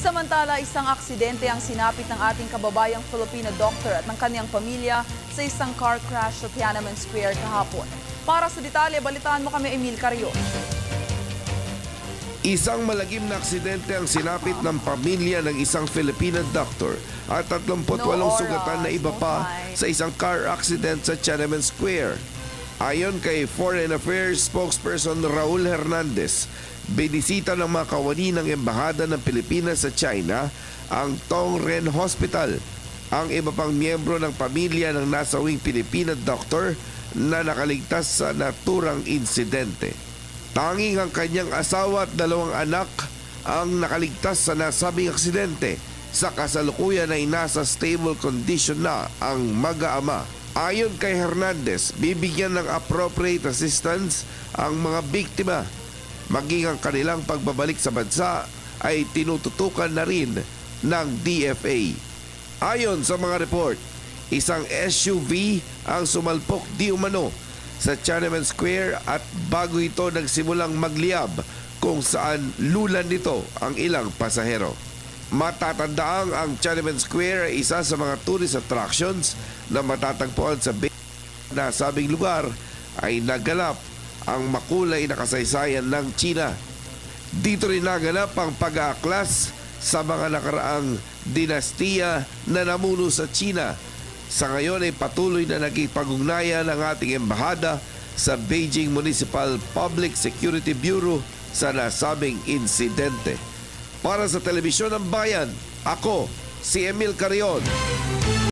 Samantala, isang aksidente ang sinapit ng ating kababayang Filipino doctor at ng kanyang pamilya sa isang car crash sa Tiananmen Square kahapon. Para sa detalye, balitaan mo kami, Emil Carrion. Isang malagim na aksidente ang sinapit ng pamilya ng isang Filipino doctor at 38 sugatan na iba pa sa isang car accident sa Tiananmen Square. Ayon kay Foreign Affairs spokesperson Raul Hernandez, binisita ng mga kawani ng Embahada ng Pilipinas sa China ang Tong Ren Hospital. Ang iba pang miyembro ng pamilya ng nasawing Filipino doctor na nakaligtas sa naturang insidente. Tanging ang kanyang asawa at 2 anak ang nakaligtas sa nasabing aksidente. Sa kasalukuyan ay nasa stable condition na ang mag-aama. Ayon kay Hernandez, bibigyan ng appropriate assistance ang mga biktima. Maging ang kanilang pagbabalik sa bansa ay tinututukan na rin ng DFA. Ayon sa mga report, isang SUV ang sumalpok di umano sa Tiananmen Square at bago ito nagsimulang magliyab kung saan lulan nito ang ilang pasahero. Matatandaang ang Tiananmen Square ay isa sa mga tourist attractions na matatagpuan sa nasabing lugar ay naganap ang makulay na kasaysayan ng China. Dito rin naganap ang pag-aaklas sa mga nakaraang dinastiya na namuno sa China. Sa ngayon ay patuloy na nagkipag-ugnayan ang ating embahada sa Beijing Municipal Public Security Bureau sa nasabing insidente. Para sa Telebisyon ng Bayan, ako si Emil Carrion.